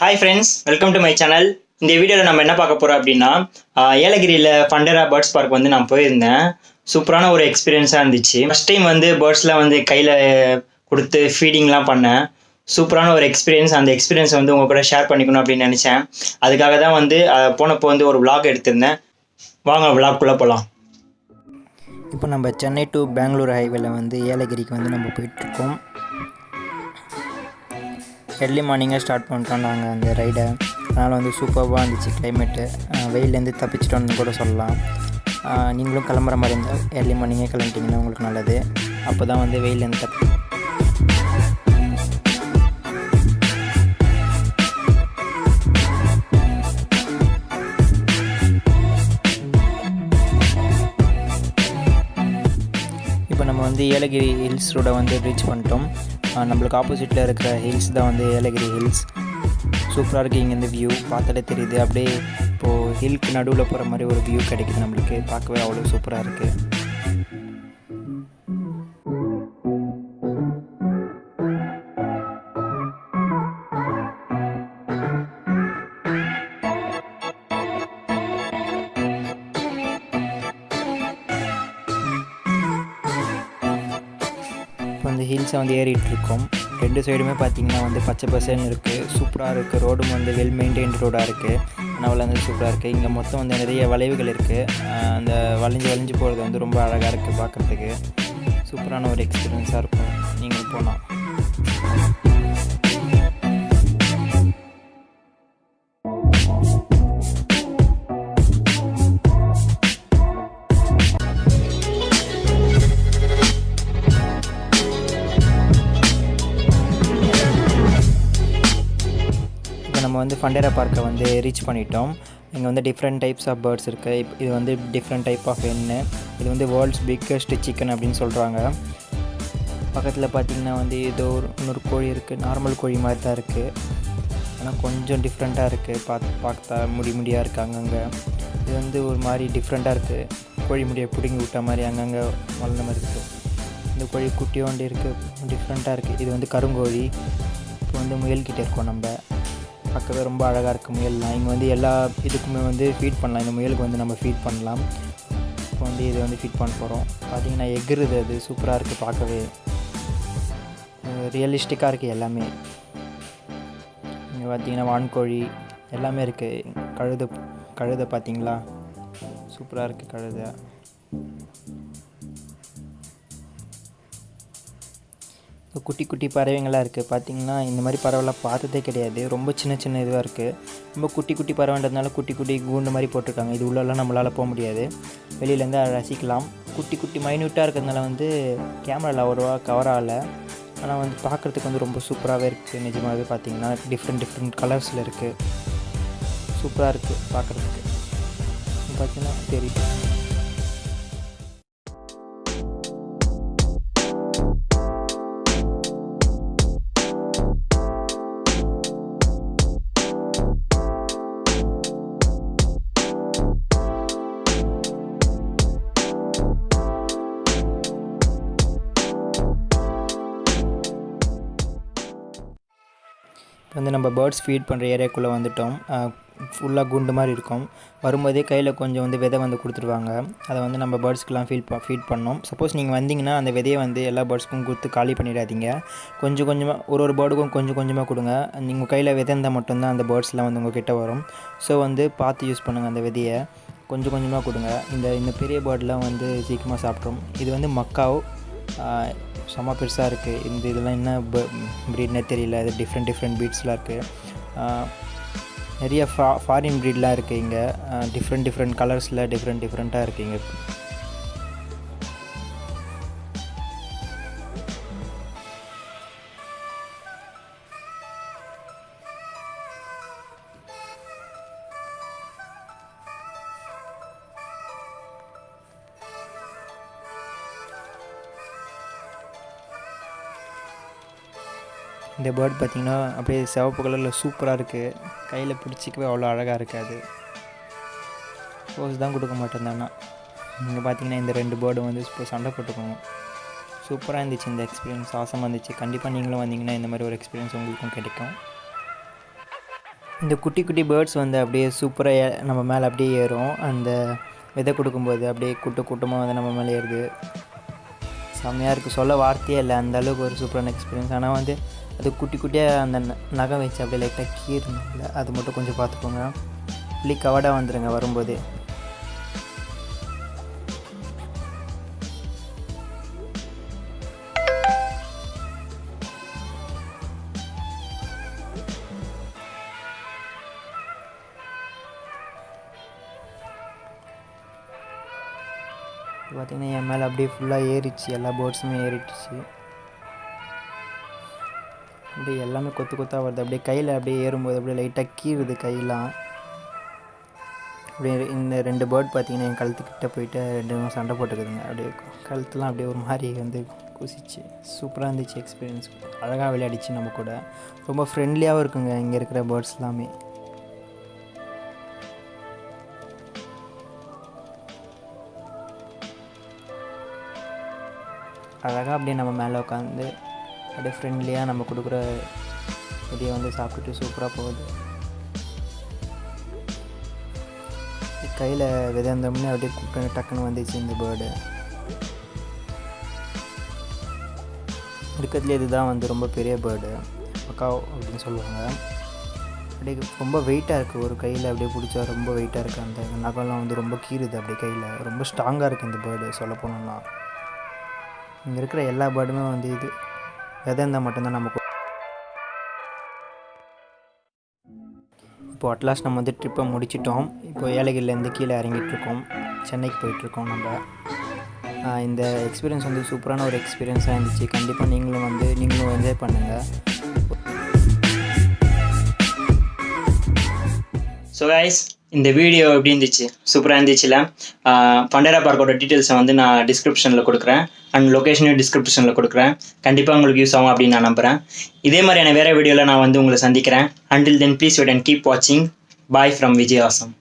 Hi friends, welcome to my channel. இந்த வீடியோவில் நம்ம என்ன பார்க்க போகிறோம் அப்படின்னா ஏலகிரியில் ஃபண்டரா பேர்ட்ஸ் பார்க் வந்து நான் போயிருந்தேன். சூப்பரான ஒரு எக்ஸ்பீரியன்ஸாக இருந்துச்சு. ஃபஸ்ட் டைம் வந்து பேர்ட்ஸ்லாம் வந்து கையில் கொடுத்து ஃபீடிங்லாம் பண்ணேன். சூப்பரான ஒரு எக்ஸ்பீரியன்ஸ். அந்த எக்ஸ்பீரியன்ஸை வந்து உங்கள் கூட ஷேர் பண்ணிக்கணும் அப்படின்னு நினச்சேன். அதுக்காக தான் வந்து போனப்போ வந்து ஒரு vlog எடுத்திருந்தேன். வாங்க vlogக்குள்ளே போகலாம். இப்போ நம்ம சென்னை டு பெங்களூர் ஹைவேல வந்து ஏலகிரிக்கு வந்து நம்ம போயிட்டுருக்கோம். எர்லி மார்னிங்கே ஸ்டார்ட் பண்ணுறோம் நாங்கள் அந்த ரைடை. அதனால் வந்து சூப்பராக இருந்துச்சு கிளைமேட்டு. வெயிலேருந்து தப்பிச்சிட்டோன்னு கூட சொல்லலாம். நீங்களும் கிளம்புற மாதிரி இருந்தால் எர்லி மார்னிங்கே கிளம்பிட்டிங்கன்னா உங்களுக்கு நல்லது. அப்போ தான் வந்து வெயிலேருந்து இப்போ நம்ம வந்து ஏலகிரி ஹில்ஸ் ரோடை வந்து ரீச் பண்ணிட்டோம். நம்மளுக்கு ஆப்போசிட்டில் இருக்கிற ஹில்ஸ் தான் வந்து ஏலகிரி ஹில்ஸ். சூப்பராக இருக்குது. இங்கே இந்த வியூ பார்த்தாலே தெரியுது. அப்படியே இப்போது ஹில்க்கு நடுவில் போகிற மாதிரி ஒரு வியூ கிடைக்குது நம்மளுக்கு. பார்க்கவே அவ்வளோ சூப்பராக இருக்குது. இப்போ இந்த ஹில்ஸை வந்து ஏறிட்டுருக்கோம். ரெண்டு சைடுமே பார்த்திங்கன்னா வந்து பச்சை பசேன்னு இருக்குது. சூப்பராக இருக்குது. ரோடும் வந்து வெல் மெயின்டைன்டு ரோடாக இருக்குது. அதனால் வந்து சூப்பராக இருக்குது. இங்கே மொத்தம் வந்து நிறைய வளைவுகள் இருக்குது. அந்த வளைஞ்சு போகிறது வந்து ரொம்ப அழகாக இருக்குது பார்க்குறதுக்கு. சூப்பரான ஒரு எக்ஸ்பீரியன்ஸாக இருக்கும் நீங்கள் போனால். நம்ம வந்து ஃபண்டேரா பார்க்கை வந்து ரீச் பண்ணிட்டோம். இங்கே வந்து டிஃப்ரெண்ட் டைப்ஸ் ஆஃப் பேர்ட்ஸ் இருக்குது. இது வந்து டிஃப்ரெண்ட் டைப் ஆஃப் எண்ணு. இது வந்து வேர்ல்ட்ஸ் பிக்கஸ்ட் சிக்கன் அப்படின்னு சொல்கிறாங்க. பக்கத்தில் பார்த்திங்கன்னா வந்து ஏதோ இன்னொரு கோழி இருக்குது. நார்மல் கோழி மாதிரி தான் இருக்குது. ஆனால் கொஞ்சம் டிஃப்ரெண்ட்டாக இருக்குது. பார்த்தா முடியாக இருக்குது அங்கங்கே. இது வந்து ஒரு மாதிரி டிஃப்ரெண்ட்டாக இருக்குது. கோழி முடியை பிடுங்கி விட்ட மாதிரி அங்கங்கே வளர்ந்த மாதிரி இருக்குது. இந்த கோழி குட்டியோண்டு இருக்குது. டிஃப்ரெண்ட்டாக இருக்குது. இது வந்து கருங்கோழி. இப்போ வந்து முயல்கிட்ட இருக்கோம் நம்ம. பார்க்கவே ரொம்ப அழகாக இருக்குது முயல்லாம். இங்கே வந்து எல்லா இதுக்குமே வந்து ஃபீட் பண்ணலாம். இந்த முயலுக்கு வந்து நம்ம ஃபீட் பண்ணலாம். இப்போ வந்து இது வந்து ஃபீட் பண்ண போகிறோம். பார்த்திங்கன்னா எகுறுது. அது சூப்பராக இருக்குது. பார்க்கவே ரியலிஸ்டிக்காக இருக்குது எல்லாமே. இங்கே பார்த்திங்கன்னா வான்கோழி எல்லாமே இருக்குது. கழுதை பார்த்திங்களா, சூப்பராக இருக்குது கழுதை. குட்டி குட்டி பறவைங்களாக இருக்குது. பார்த்திங்கன்னா இந்த மாதிரி பறவைலாம் பார்த்ததே கிடையாது. ரொம்ப சின்ன இதுவாக இருக்குது. ரொம்ப குட்டி குட்டி பறவைன்றதுனால குட்டி கூண்டு மாதிரி போட்டிருக்காங்க. இது உள்ளெல்லாம் நம்மளால் போக முடியாது. வெளியிலேருந்து அதை ரசிக்கலாம். குட்டி மைன்யூட்டாக இருக்கிறதுனால வந்து கேமராவில் அவ்வளோவா கவர் ஆகலை. ஆனால் வந்து பார்க்குறதுக்கு வந்து ரொம்ப சூப்பராகவே இருக்குது. நிஜமாகவே பார்த்திங்கன்னா டிஃப்ரெண்ட் கலர்ஸில் இருக்குது. சூப்பராக இருக்குது பார்க்குறதுக்கு. பார்த்திங்கன்னா தெரியுது. வந்து நம்ம பேர்ட்ஸ் ஃபீட் பண்ணுற ஏரியாக்குள்ளே வந்துவிட்டோம். ஃபுல்லாக குண்டு மாதிரி இருக்கும். வரும்போதே கையில் கொஞ்சம் வந்து விதை வந்து கொடுத்துருவாங்க. அதை வந்து நம்ம பேர்ட்ஸ்க்கெலாம் ஃபீட் பண்ணோம். சப்போஸ் நீங்கள் வந்தீங்கன்னா அந்த விதையை வந்து எல்லா பேர்ட்ஸ்க்கும் கொடுத்து காலி பண்ணிடாதீங்க. கொஞ்சம் கொஞ்சமாக ஒரு பேர்டுக்கும் கொஞ்சம் கொஞ்சமாக கொடுங்க. நீங்கள் கையில் விதை இருந்தால் மட்டும்தான் அந்த பேர்ட்ஸ்லாம் வந்து உங்கள் கிட்டே வரும். ஸோ வந்து பார்த்து யூஸ் பண்ணுங்கள். அந்த விதையை கொஞ்சம் கொஞ்சமாக கொடுங்க. இந்த பெரிய பேர்டெலாம் வந்து சீக்கிரமாக சாப்பிட்றோம். இது வந்து மக்காவ் செம்ம பெருசாக இருக்குது. இதெல்லாம் என்ன ப்ரீட்னே தெரியல. இது டிஃப்ரெண்ட் ப்ரீட்ஸ்லாம் இருக்குது. நிறைய ஃபாரின் ப்ரீட்லாம் இருக்குது இங்கே. டிஃப்ரெண்ட் கலர்ஸில் டிஃப்ரெண்ட்டாக இருக்குது இங்கே. இந்த பேர்ட் பார்த்திங்கன்னா அப்படியே சிவப்பு கலரில் சூப்பராக இருக்குது. கையில் பிடிச்சிக்கவே அவ்வளோ அழகாக இருக்காது. போஸ் தான் கொடுக்க மாட்டேன். இங்கே பார்த்திங்கன்னா இந்த 2 பேர்டும் வந்து இப்போ சண்டை போட்டுக்கணும். சூப்பராக இருந்துச்சு இந்த எக்ஸ்பீரியன்ஸ். ஆசமாக இருந்துச்சு. கண்டிப்பாக நீங்களும் வந்தீங்கன்னா இந்த மாதிரி ஒரு எக்ஸ்பீரியன்ஸ் உங்களுக்கும் கிடைக்கும். இந்த குட்டி குட்டி பேர்ட்ஸ் வந்து அப்படியே சூப்பராக நம்ம மேலே அப்படியே ஏறும். அந்த விதை கொடுக்கும்போது அப்படியே கூட்டமாக வந்து நம்ம மேலே ஏறுது. செம்மையாக இருக்குது, சொல்ல வார்த்தையே இல்லை, அந்த அளவுக்கு ஒரு சூப்பரான எக்ஸ்பீரியன்ஸ். ஆனால் வந்து அது குட்டி குட்டியாக அந்த நகம் வச்சு அப்படியே லைட்டாக கீறணும்ல, அது மட்டும் கொஞ்சம் பார்த்துக்கோங்க. இப்படி கவர்டாக வந்துடுங்க வரும்போது. பார்த்திங்கன்னா என் மேலே அப்படியே ஃபுல்லாக ஏறிடுச்சு, எல்லா பேர்ட்ஸுமே ஏறிடுச்சு. அப்படியே எல்லாமே கொத்தாக வருது. அப்படியே கையில் அப்படியே ஏறும்போது அப்படியே லைட்டாக கீறுது கையெல்லாம். அப்படியே இந்த 2 பேர்ட் பார்த்திங்கன்னா என் கழுத்துக்கிட்ட போயிட்டு 2 சண்டை போட்டுக்குதுங்க. அப்படியே கழுத்துலாம் அப்படியே ஒரு மாதிரி வந்து குசிச்சு. சூப்பராக இருந்துச்சு எக்ஸ்பீரியன்ஸ். அழகாக விளையாடிச்சு நம்ம கூட. ரொம்ப ஃப்ரெண்ட்லியாகவும் இருக்குங்க இங்கே இருக்கிற பேர்ட்ஸ் எல்லாமே. அழகாக அப்படியே நம்ம மேலே உட்காந்து அப்படியே ஃப்ரெண்ட்லியாக நம்ம கொடுக்குற இதையை வந்து சாப்பிட்டுட்டு சூப்பராக போகுது. கையில் விதந்தோம்னே அப்படியே கூப்பிட்டு டக்குன்னு வந்துச்சு இந்த பேர்டு. இருக்கிறதுலே இதுதான் வந்து ரொம்ப பெரிய பேர்டு, மக்காவ் அப்படின்னு சொல்லுவாங்க. அப்படியே ரொம்ப வெயிட்டாக இருக்குது, ஒரு கையில் அப்படியே பிடிச்சா ரொம்ப வெயிட்டாக இருக்குது. அந்த நகம்லாம் வந்து ரொம்ப கீறுது அப்படியே கையில். ரொம்ப ஸ்ட்ராங்காக இருக்குது இந்த பேர்டு சொல்ல போனோம்னா. இங்கே இருக்கிற எல்லா பேர்டுமே வந்து இது விதை இருந்தால் மட்டும்தான் நமக்கு. இப்போது அட்லாஸ்ட் நம்ம வந்து ட்ரிப்பை முடிச்சிட்டோம். இப்போ ஏலகிரிலேருந்து கீழே இறங்கிட்டுருக்கோம், சென்னைக்கு போயிட்டுருக்கோம் நம்ம. இந்த எக்ஸ்பீரியன்ஸ் வந்து சூப்பரான ஒரு எக்ஸ்பீரியன்ஸாக இருந்துச்சு. கண்டிப்பாக நீங்களும் என்ஜாய் பண்ணுங்கள். ஸோ கைஸ், இந்த வீடியோ எப்படி இருந்துச்சு? சூப்பராக இருந்துச்சுல. ஃபண்டேரா பார்க்கோட டீட்டெயில்ஸை வந்து நான் டிஸ்கிரிப்ஷனில் கொடுக்குறேன், அண்ட் லொக்கேஷனையும் டிஸ்கிரிப்ஷனில் கொடுக்குறேன். கண்டிப்பாக உங்களுக்கு யூஸ் ஆகும் அப்படின்னு நான் நம்புகிறேன். இதே மாதிரியான வேறு வீடியோவில் நான் வந்து உங்களை சந்திக்கிறேன். Until then please wait and keep வாட்சிங். Bye from Vijay awesome.